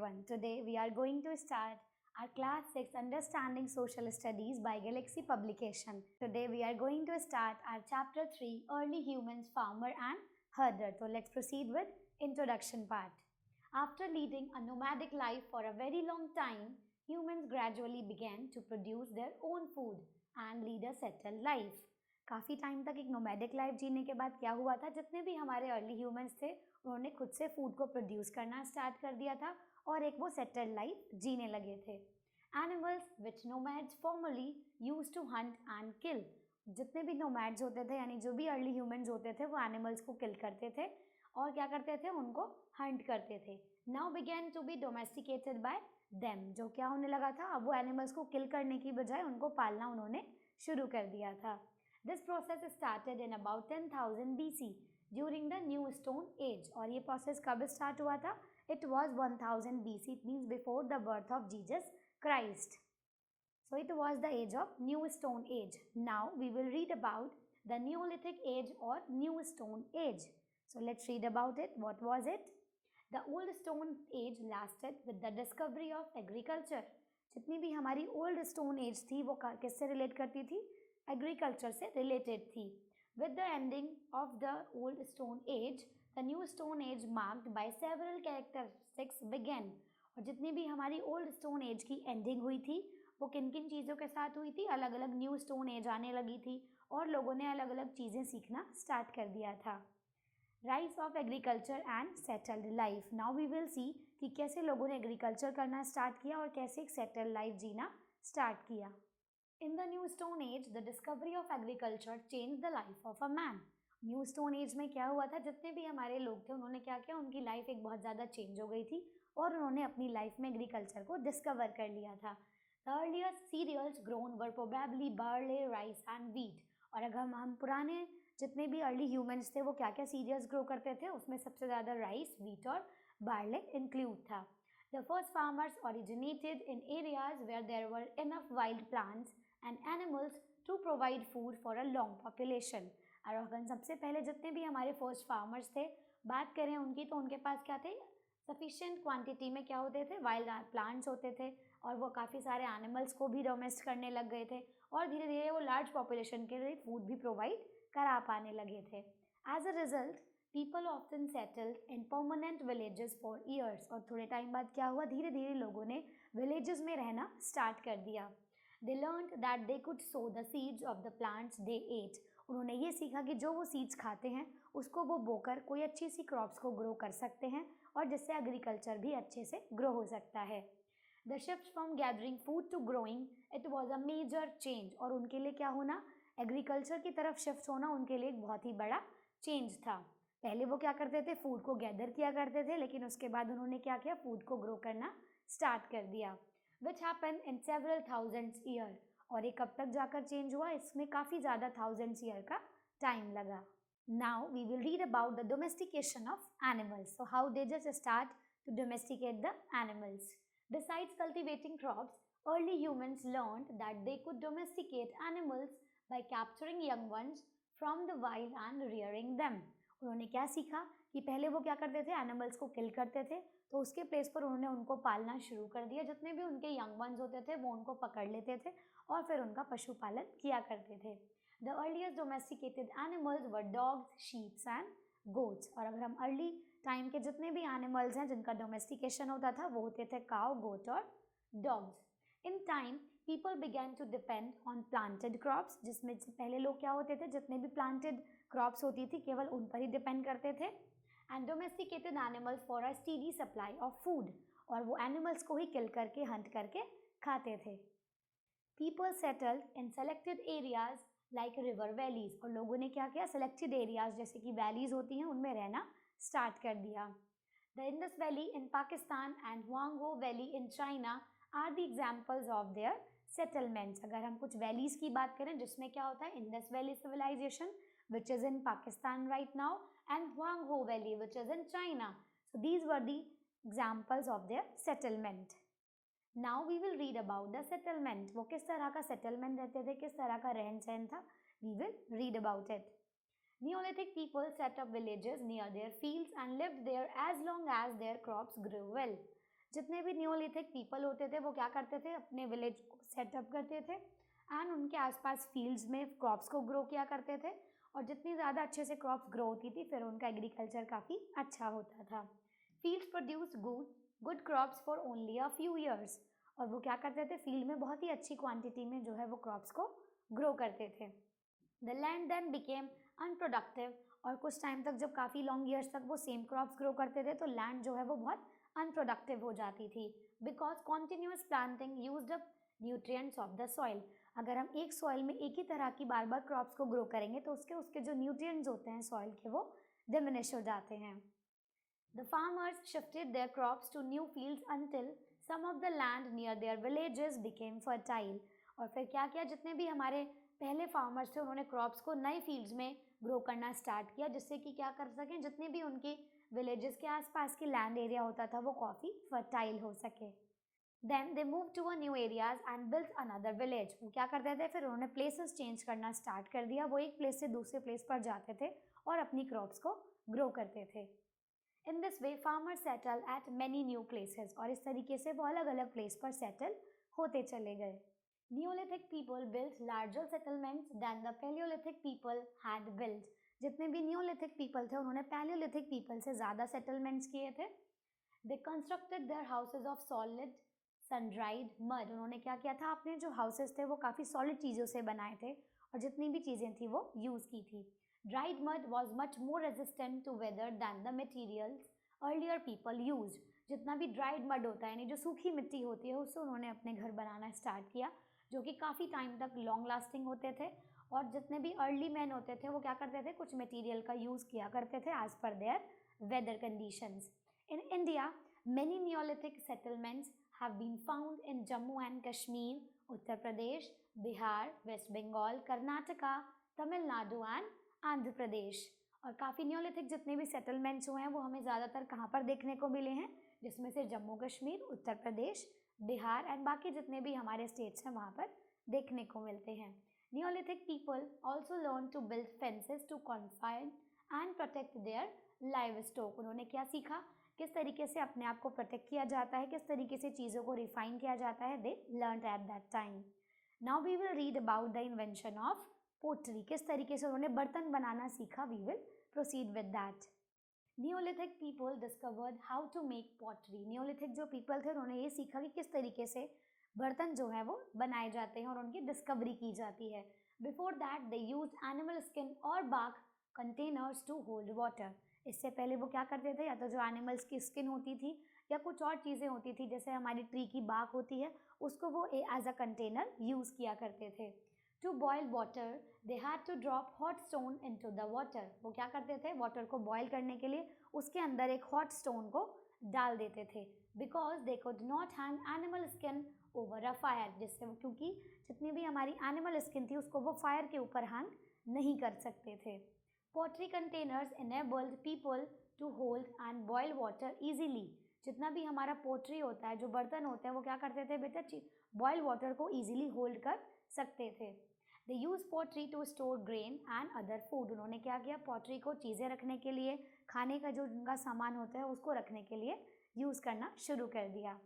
everyone. Today we are going to start our class 6 Understanding Social Studies by Galaxy Publication. Today we are going to start our chapter 3 Early Humans, Farmer and Herder. So let's proceed with introduction part. After leading a nomadic life for a very long time, humans gradually began to produce their own food and lead a settled life. काफ़ी time तक एक nomadic life जीने के बाद क्या हुआ था, जितने भी हमारे अर्ली ह्यूमंस थे उन्होंने खुद से फूड को प्रोड्यूस करना स्टार्ट कर दिया था और एक वो सेटल्ड लाइफ जीने लगे थे. Animals which nomads formerly use to hunt and kill. जितने भी नोमैड्स होते थे यानी जो भी अर्ली ह्यूमंस होते थे वो एनिमल्स को किल करते थे और क्या करते थे, उनको हंट करते थे. Now begin to be domesticated by them. जो क्या होने लगा था, अब वो एनिमल्स को किल करने की बजाय उनको पालना उन्होंने शुरू कर दिया था. This process started in about 10,000 BC during the New Stone Age. और ये process कब start हुआ था? It was 1000 BC. It means before the birth of Jesus Christ. So it was the age of New Stone Age. Now we will read about the Neolithic Age or New Stone Age. So let's read about it. What was it? The Old Stone Age lasted with the discovery of agriculture. जितनी भी हमारी Old Stone Age थी वो किससे relate करती थी? Agriculture से related थी. With the ending of the old stone age the new stone age marked by several characteristics begin. और जितनी भी हमारी ओल्ड स्टोन एज की एंडिंग हुई थी वो किन किन चीज़ों के साथ हुई थी, अलग अलग न्यू स्टोन एज आने लगी थी और लोगों ने अलग अलग चीज़ें सीखना स्टार्ट कर दिया था. Rise of agriculture and settled life. Now we will see कि कैसे लोगों ने एग्रीकल्चर करना स्टार्ट किया और कैसे एक सेटल्ड लाइफ जीना स्टार्ट किया. In the New Stone Age, the discovery of agriculture changed the life of a man. New stone as में क्या हुआ था, जितने भी हमारे लोग थे उन्होंने क्या किया, उनकी लाइफ एक बहुत ज़्यादा चेंज हो गई थी और उन्होंने अपनी लाइफ में एग्रीकल्चर को डिस्कवर कर लिया था. The earliest cereals grown were probably barley, rice and wheat. और अगर हम पुराने जितने भी अर्ली ह्यूमंस थे वो क्या क्या सीरियल्स ग्रो करते थे, उसमें सबसे ज़्यादा राइस, वीट और बार्ले इंक्लूड था. The first farmers originated in areas where there were enough wild plants and animals to provide food for a long population. और अगर सबसे पहले जितने भी हमारे फर्स्ट फार्मर्स थे बात करें उनकी, तो उनके पास क्या थे, सफिशिएंट क्वांटिटी में क्या होते थे, वाइल्ड प्लांट्स होते थे और वो काफ़ी सारे एनिमल्स को भी डोमेस्ट करने लग गए थे और धीरे धीरे वो लार्ज पॉपुलेशन के लिए फूड भी प्रोवाइड करा पाने लगे थे. As a result people often settled in permanent villages for years. और थोड़े टाइम बाद क्या हुआ, धीरे धीरे लोगों ने विलेजेस में रहना स्टार्ट कर दिया. They learned that they could sow the seeds of the plants they ate. उन्होंने ये सीखा कि जो वो सीड्स खाते हैं उसको वो बोकर कोई अच्छी सी क्रॉप्स को ग्रो कर सकते हैं और जिससे एग्रीकल्चर भी अच्छे से ग्रो हो सकता है. The shift from gathering food to growing it was a major change. और उनके लिए क्या होना, एग्रीकल्चर की तरफ शिफ्ट होना उनके लिए एक बहुत ही बड़ा चेंज था. पहले वो क्या करते थे, फूड को गैदर किया करते थे, लेकिन उसके बाद उन्होंने क्या किया, फूड को ग्रो करना स्टार्ट कर दिया. Which happen in several thousands year. और ये कब तक जाकर चेंज हुआ, इसमें काफ़ी ज़्यादा थाउजेंड्स ईयर का टाइम लगा. Now we will read about the domestication of animals. So how they just start to domesticate the animals. Besides cultivating crops, early humans learned that they could domesticate animals by capturing young ones from the wild and rearing them. उन्होंने क्या सीखा कि पहले वो क्या करते थे, animals को किल करते थे, तो उसके प्लेस पर उन्होंने उनको पालना शुरू कर दिया. जितने भी उनके यंग वंस होते थे वो उनको पकड़ लेते थे और फिर उनका पशुपालन किया करते थे. The earliest domesticated animals were dogs, sheeps and goats. और अगर हम अर्ली टाइम के जितने भी एनिमल्स हैं जिनका डोमेस्टिकेशन होता था वो होते थे काउ, गोट और dogs. In time people began to depend on planted crops. जिसमें पहले लोग क्या होते थे, जितने भी प्लांटेड क्रॉप्स होती थी केवल उन पर ही डिपेंड करते थे. And domesticated animals for a steady supply of food. और वो एनिमल्स को ही किल करके, हंट करके खाते थे. People settled in selected areas like river valleys. और लोगों ने क्या किया, सेलेक्टेड एरियाज जैसे कि वैलीज होती हैं उनमें रहना स्टार्ट कर दिया. The Indus valley in Pakistan and Huang Ho valley in China are the examples of their settlements. अगर हम कुछ वैलीज की बात करें जिसमें क्या होता है, Indus valley civilisation which is in Pakistan right now and Huangho Valley which is in China. So these were the examples of their settlement. Now we will read about the settlement. वो किस तरह का settlement रहते थे, किस तरह का रहन सहन था, we will read about it. Neolithic people set up villages near their fields and lived there as long as their crops grew well. जितने भी न्यूलिथिक पीपल होते थे वो क्या करते थे, अपने विलेज को सेटअप करते थे एंड उनके आसपास फील्ड्स में क्रॉप्स को ग्रो किया करते थे, और जितनी ज़्यादा अच्छे से क्रॉप्स ग्रो होती थी फिर उनका एग्रीकल्चर काफ़ी अच्छा होता था। Fields produce good crops for only a few years, और वो क्या करते थे, फील्ड में बहुत ही अच्छी क्वांटिटी में जो है वो क्रॉप्स को ग्रो करते थे। The land then became unproductive, और कुछ टाइम तक जब काफ़ी लॉन्ग ईयर्स तक वो सेम क्रॉप्स ग्रो करते थे तो लैंड जो है वो बहुत अनप्रोडक्टिव हो जाती थी, because continuous planting used up nutrients of the soil. अगर हम एक सॉइल में एक ही तरह की बार बार क्रॉप्स को ग्रो करेंगे तो उसके उसके जो न्यूट्रिएंट्स होते हैं सॉइल के वो डिमिनिश हो जाते हैं। The farmers shifted their crops to new fields until some of the land near their villages became fertile। और फिर क्या किया, जितने भी हमारे पहले फार्मर्स थे उन्होंने क्रॉप्स को नए फील्ड्स में ग्रो करना स्टार्ट किया, जिससे कि क्या कर सकें, जितने भी उनकी विलेजेस के आसपास की लैंड एरिया होता था वो काफ़ी फर्टाइल हो सके। Then they move to a new areas and built another village. वो क्या करते थे, फिर उन्होंने प्लेसेस चेंज करना स्टार्ट कर दिया, वो एक प्लेस से दूसरे प्लेस पर जाते थे और अपनी क्रॉप्स को ग्रो करते थे। In this way farmer settle at many new places, और इस तरीके से वो अलग अलग प्लेस पर सेटल होते चले गए। Neolithic people built larger settlements than the Palaeolithic people had built. जितने भी न्यूलिथिक पीपल थे उन्होंने पैलियोलिथिक पीपल से ज़्यादा सेटलमेंट्स किए थे। They constructed their houses of solid sun dried mud. उन्होंने क्या किया था, अपने जो हाउसेज थे वो काफ़ी सॉलिड चीज़ों से बनाए थे और जितनी भी चीज़ें थी वो यूज़ की थी। Dried mud was much more resistant to weather than the materials earlier people use. जितना भी ड्राइड मड होता है यानी जो सूखी मिट्टी होती है उससे उन्होंने अपने घर बनाना स्टार्ट किया, जो कि काफ़ी टाइम तक लॉन्ग लास्टिंग होते थे। और जितने भी अर्ली मैन होते थे वो क्या करते थे, कुछ मटेरियल का यूज़ किया करते थे as per their weather conditions. In India many Neolithic settlements have been found in Jammu and Kashmir, Uttar Pradesh, Bihar, West Bengal, Karnataka, Tamil Nadu and Andhra Pradesh. और काफ़ी न्यूलिथिक जितने भी सेटलमेंट्स हुए हैं वो हमें ज़्यादातर कहाँ पर देखने को मिले हैं, जिसमें से जम्मू कश्मीर, उत्तर प्रदेश, बिहार एंड बाकी जितने भी हमारे स्टेट्स हैं वहाँ पर देखने को मिलते हैं। Neolithic people also learn to build fences to confine and protect their livestock. उन्होंने क्या सीखा, किस तरीके से अपने आप को प्रोटेक्ट किया जाता है, किस तरीके से चीज़ों को रिफाइन किया जाता है, they learn at that time. Now we will read about the invention of pottery. किस तरीके से उन्होंने बर्तन बनाना सीखा, we will proceed with that. Neolithic people discovered how to make pottery. Neolithic जो पीपल थे उन्होंने ये सीखा कि किस तरीके से बर्तन जो है वो बनाए जाते हैं और उनकी डिस्कवरी की जाती है। Before that they use animal skin और bark containers to hold water. इससे पहले वो क्या करते थे, या तो जो एनिमल्स की स्किन होती थी या कुछ और चीज़ें होती थी जैसे हमारी ट्री की बार्क होती है उसको वो एज अ कंटेनर यूज़ किया करते थे। To boil water they had to drop hot stone into the water. वो क्या करते थे, वाटर को बॉयल करने के लिए उसके अंदर एक हॉट स्टोन को डाल देते थे, because they could not hang animal skin over a fire. जिससे वो, क्योंकि जितनी भी हमारी एनिमल स्किन थी उसको वो फायर के ऊपर हैंग नहीं कर सकते थे। Pottery containers enabled people to hold and boil water easily। जितना भी हमारा पोट्री होता है, जो बर्तन होते हैं वो क्या करते थे बेटा, बॉयल वाटर को इजीली होल्ड कर सकते थे। They use pottery to store grain and other food. उन्होंने क्या किया, पोट्री को चीज़ें रखने के लिए, खाने का जो उनका सामान होता है उसको रखने के लिए यूज़ करना शुरू कर दिया।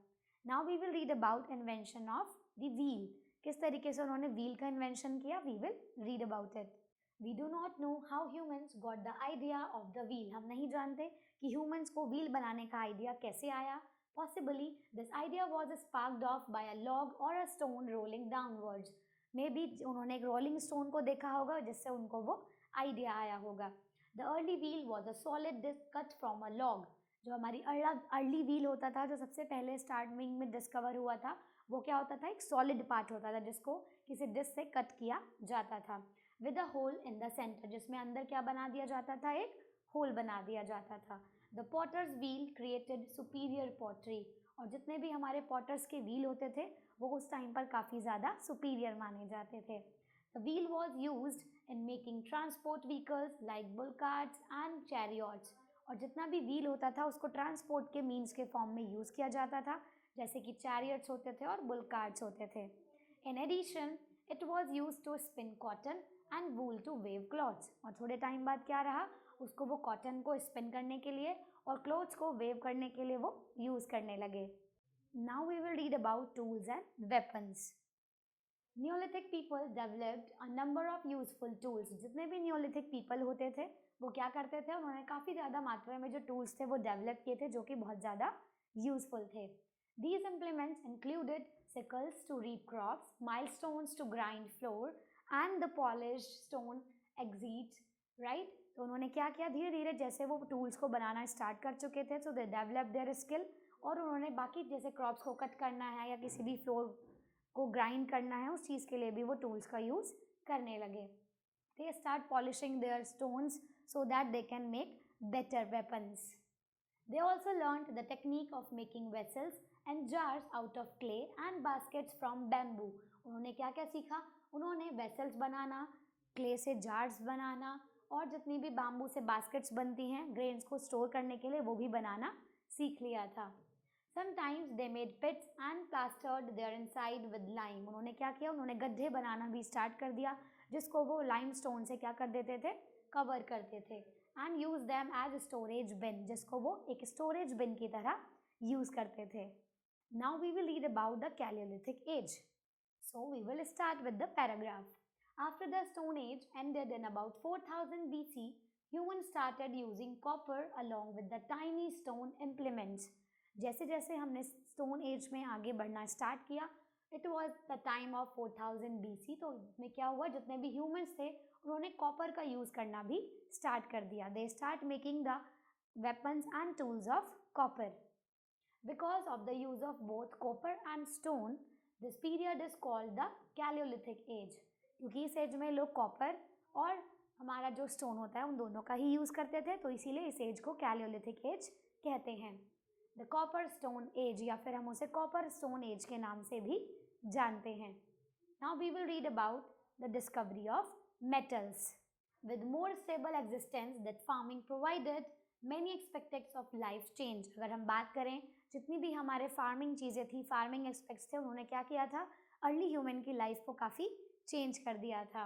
Now we will read about invention of the wheel. किस तरीके से उन्होंने व्हील का इन्वेंशन किया, we will read about it. We do not know how humans got the idea of the wheel। हम नहीं जानते कि humans को wheel बनाने का आइडिया कैसे आया। Possibly this idea was sparked off by a log or a stone rolling downwards। Maybe उन्होंने एक rolling stone को देखा होगा जिससे उनको वो आइडिया आया होगा। The early wheel was a solid disc cut from a log। जो हमारी अर्ली व्हील होता था, जो सबसे पहले स्टार्टिंग में डिस्कवर हुआ था, वो क्या होता था, एक सॉलिड पार्ट होता था जिसको किसी डिस्क से कट किया जाता था। With a hole in the centre, जिसमें अंदर क्या बना दिया जाता था, एक होल बना दिया जाता था। The potters wheel created superior pottery. और जितने भी हमारे पॉटर्स के व्हील होते थे वो उस टाइम पर काफ़ी ज़्यादा सुपीरियर माने जाते थे। The wheel was used in making transport vehicles like bull carts and chariots. और जितना भी व्हील होता था उसको ट्रांसपोर्ट के मीन्स के फॉर्म में यूज़ किया जाता था, जैसे कि चैरियट्स होते थे और बुल कार्ट्स होते थे। In addition it was use to spin cotton and wool to weave clothes. और थोड़े टाइम बाद क्या रहा, उसको वो कॉटन को स्पिन करने के लिए और क्लोथ्स को वेव करने के लिए वो यूज़ करने लगे। Now we will read about tools and weapons. Neolithic people developed a number of useful tools. जितने भी Neolithic people होते थे वो क्या करते थे, उन्होंने काफ़ी ज़्यादा मात्रा में जो tools थे वो डेवलप किए थे जो कि बहुत ज़्यादा यूजफुल थे. These implements included sickles to reap crops, milestones to grind flour, and the polished stone exit, right? तो उन्होंने क्या किया, धीरे धीरे जैसे वो टूल्स को बनाना स्टार्ट कर चुके थे, सो दे डेवलप देयर स्किल, और उन्होंने बाकी जैसे क्रॉप्स को कट करना है या किसी भी फ्लोर को ग्राइंड करना है, उस चीज़ के लिए भी वो टूल्स का यूज़ करने लगे. They start polishing their stones so that they can make better weapons. They also learned the technique of making vessels and jars out of clay and baskets from bamboo. उन्होंने क्या क्या सीखा, उन्होंने vessels बनाना, clay से jars बनाना, और जितनी भी bamboo से baskets बनती हैं grains को store करने के लिए, वो भी बनाना सीख लिया था. Sometimes they made pits and plastered their inside with lime. उन्होंने क्या किया, उन्होंने गड्ढे बनाना भी स्टार्ट कर दिया जिसको वो limestone से क्या कर देते थे, कवर करते थे. And use them as storage bin, जिसको वो एक स्टोरेज बिन की तरह यूज करते थे. Now we will read about the chalcolithic age. So we will start with the paragraph. After the stone age ended in about 4000 BC, human started using copper along with the tiny stone implements. जैसे जैसे हमने stone age में आगे बढ़ना start किया, it was the time of 4000 BC. तो इसमें क्या हुआ, जितने भी ह्यूमन्स थे उन्होंने कॉपर का यूज़ करना भी स्टार्ट कर दिया. They start making the weapons and tools of copper. Because of the use of both copper and stone, this period is called the chalcolithic age. क्योंकि इस एज में लोग कॉपर और हमारा जो स्टोन होता है उन दोनों का ही यूज़ करते थे, तो इसीलिए इस एज को कैलियोलिथिक एज कहते हैं. द कॉपर स्टोन एज, या फिर हम उसे कॉपर स्टोन एज के नाम से भी जानते हैं. Now we will read about the discovery of metals. With more stable existence that farming provided, many aspects of life changed. अगर हम बात करें जितनी भी हमारे फार्मिंग चीज़ें थी, फार्मिंग एस्पेक्ट्स थे, उन्होंने क्या किया था, अर्ली ह्यूमन की लाइफ को काफ़ी चेंज कर दिया था.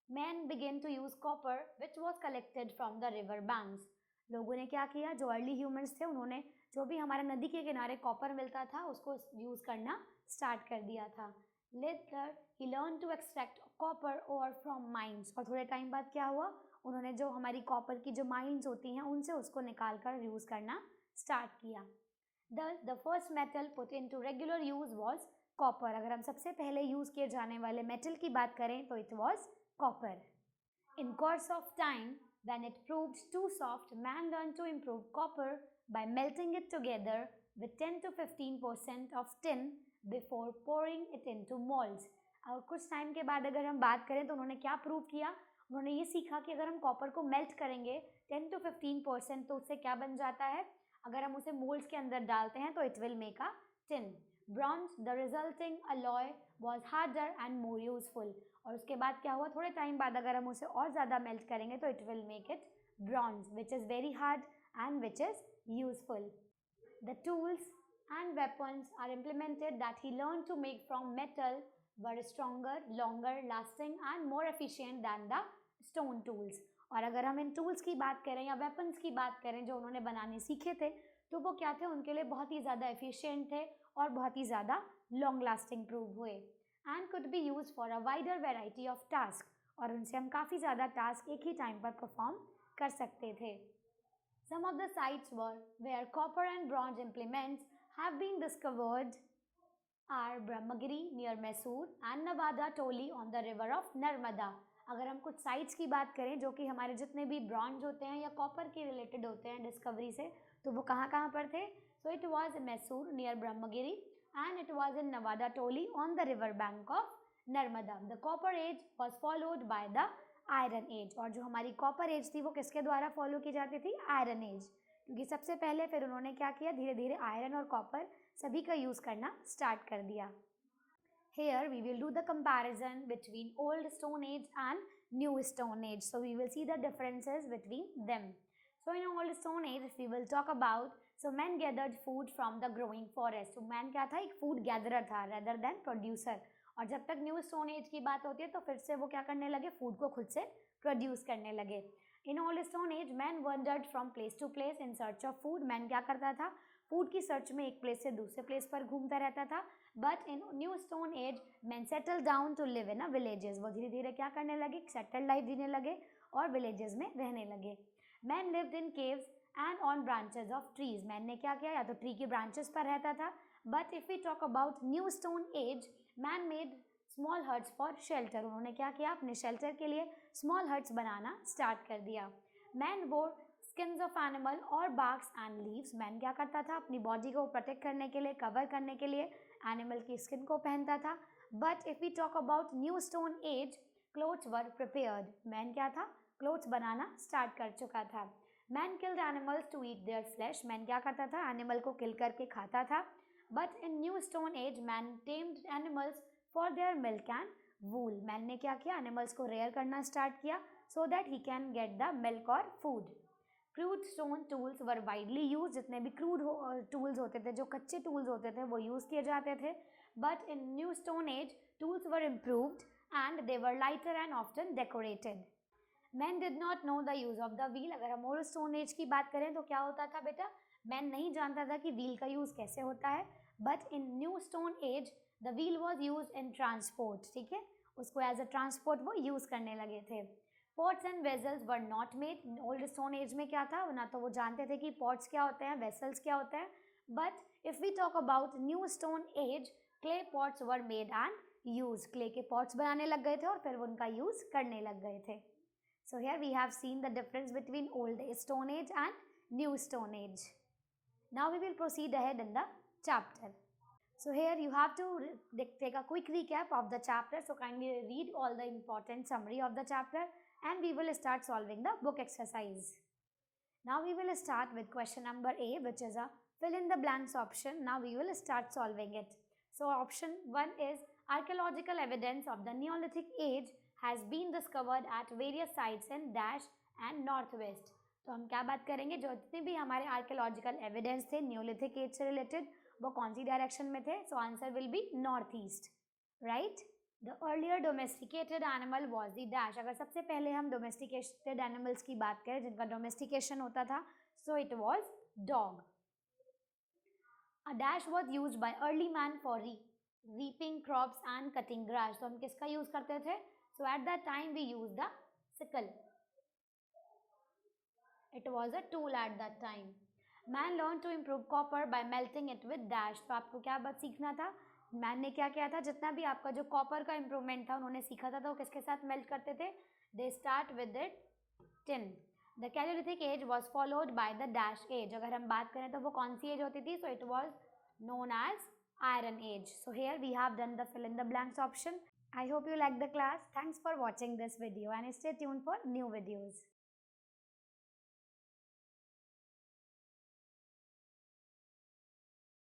Man began to use copper which was collected from the river banks. लोगों ने क्या किया, जो अर्ली ह्यूमन्स थे उन्होंने जो भी हमारे नदी के किनारे कॉपर मिलता था उसको यूज़ करना स्टार्ट कर दिया था. Later he learned to extract copper ore from mines. और थोड़े टाइम बाद क्या हुआ, उन्होंने जो हमारी कॉपर की जो माइंस होती हैं उनसे उसको निकाल कर यूज़ करना स्टार्ट किया. The first metal put into regular use was copper. अगर हम सबसे पहले यूज़ किए जाने वाले मेटल की बात करें तो it was copper. In course of time, when it proved too soft, man learned to improve copper by melting it together with 10 to 15% of tin before pouring it into moulds. और कुछ time के बाद अगर हम बात करें तो उन्होंने क्या प्रूव किया, उन्होंने ये सीखा कि अगर हम कॉपर को मेल्ट करेंगे 10 to 15% तो उससे क्या बन जाता है, अगर हम उसे मोल्ड्स के अंदर डालते हैं तो it will make a tin. Bronze, the resulting alloy was harder and more useful. और उसके बाद क्या हुआ, थोड़े टाइम बाद अगर हम उसे और ज़्यादा मेल्ट करेंगे तो it will make it bronze which is very hard and which is useful. The tools and weapons are implemented that he learned to make from metal were stronger, longer lasting and more efficient than the stone tools. और अगर हम इन tools की बात करें या weapons की बात करें जो उन्होंने बनाने सीखे थे, तो वो क्या थे, उनके लिए बहुत ही ज़्यादा एफिशिएंट थे और बहुत ही ज़्यादा लॉन्ग लास्टिंग प्रूव हुए. And could be use for a wider variety of task. और उनसे हम काफ़ी ज़्यादा टास्क एक ही टाइम पर परफॉर्म कर सकते थे. Some of the sites where copper and bronze implements have been discovered are Brahmagiri near Mysore and Navada Toli on the river of Narmada. अगर हम कुछ साइट्स की बात करें जो कि हमारे जितने भी ब्रॉन्ज होते हैं या कॉपर के रिलेटेड होते हैं डिस्कवरी से, तो वो कहाँ कहाँ पर थे. So it was in Mysore near Brahmagiri and it was in Navdatoli on the river bank of Narmada. The copper age was followed by the iron age. और जो हमारी कॉपर एज थी वो किसके द्वारा फॉलो की जाती थी, आयरन एज. क्योंकि सबसे पहले फिर उन्होंने क्या किया, धीरे धीरे आयरन और कॉपर सभी का यूज़ करना स्टार्ट कर दिया. Here we will do the comparison between old stone age and new stone age. So we will see the differences between them. So in old stone age, if we will talk about, so men gathered food from the growing forest. So man क्या था, एक food gatherer था rather than producer. और जब तक new stone age की बात होती है तो फिर से वो क्या करने लगे, फूड को खुद से प्रोड्यूस करने लगे. In old stone age man wandered from place to place in search of food. Man क्या करता था, फूड की सर्च में एक प्लेस से दूसरे प्लेस पर घूमता रहता था. But in new stone age man settle down to live in a villages. वो धीरे धीरे क्या करने लगे, सेटल लाइफ जीने लगे और विलेजेस में रहने लगे. Man lived in caves and on branches of trees. Man ने क्या किया, या तो ट्री के ब्रांचेस पर रहता था. But if we talk about new stone age, man made small huts for shelter. उन्होंने क्या किया, अपने शेल्टर के लिए स्मॉल हट्स बनाना स्टार्ट कर दिया. मैन वोर स्किन्स ऑफ एनिमल और बार्क्स एंड लीव्स. मैन क्या करता था, अपनी बॉडी को प्रोटेक्ट करने के लिए, कवर करने के लिए एनिमल की स्किन को पहनता था. But if we talk about new stone age, clothes were prepared. Man क्या था, क्लोथ्स बनाना स्टार्ट कर चुका था. Man killed animals to eat their flesh. Man क्या करता था, एनिमल को किल करके खाता था. But in new stone age man tamed animals for their milk and wool. Man ने क्या किया, एनिमल्स को रेयर करना स्टार्ट किया so that he can get the milk और फूड. क्रूड स्टोन टूल्स वर वाइडली यूज. जितने भी क्रूड टूल्स होते थे, जो कच्चे टूल्स होते थे, वो यूज़ किए जाते थे. But in new stone as tools were improved and they were lighter and often decorated. Man did not know the use of the wheel. अगर हम ओल्ड स्टोन एज की बात करें तो क्या होता था बेटा, मैन नहीं जानता था कि व्हील का यूज़ कैसे होता है. But in new stone age the wheel was use in transport. ठीक है, उसको एज अ ट्रांसपोर्ट वो यूज़ करने लगे थे. Pots and vessels were not made. Old stone as में क्या था, ना तो वो जानते थे कि पॉट्स क्या होते हैं, वेसल्स क्या होते हैं. But if we talk about new stone age, clay pots were made and use. Clay के पॉट्स बनाने लग गए थे और फिर उनका यूज़ करने लग गए थे. So here we have seen the difference between old stone age and new stone age. Now we will proceed ahead in the chapter. So here you have to take a quick recap of the chapter. So kindly read all the important summary of the chapter and we will start solving the book exercise. Now we will start with question number A, which is a fill in the blanks option. Now we will start solving it. So option 1 is archaeological evidence of the Neolithic age has been discovered at various sites in dash and northwest. तो हम क्या बात करेंगे, जो जितने भी हमारे archaeological evidence थे न्यूलिथिक एज से रिलेटेड, वो कौन सी डायरेक्शन में थे. So answer will be north east. Right. The earlier domesticated animal was the dash. अगर सबसे पहले हम डोमेस्टिकेटेड एनिमल्स की बात करें जिनका डोमेस्टिकेशन होता था, सो it was dog. A dash was use by early man for reaping crops and cutting grass. तो हम किसका यूज करते थे. So at that time we used the sickle. It was a tool at that time. Man learned to improve copper by melting it with dash. तो आपको क्या बात सीखना था, मैन ने क्या किया था, जितना भी आपका जो कॉपर का इम्प्रूवमेंट था उन्होंने सीखा था, तो वो किसके साथ मेल्ट करते थे. They start with it tin. The chalcolithic age was followed by the dash age. अगर हम बात करें तो वो कौन सी एज होती थी. So it was known as iron age. So here we have done the fill in the blanks option. I hope you liked the class. Thanks for watching this video and stay tuned for new videos.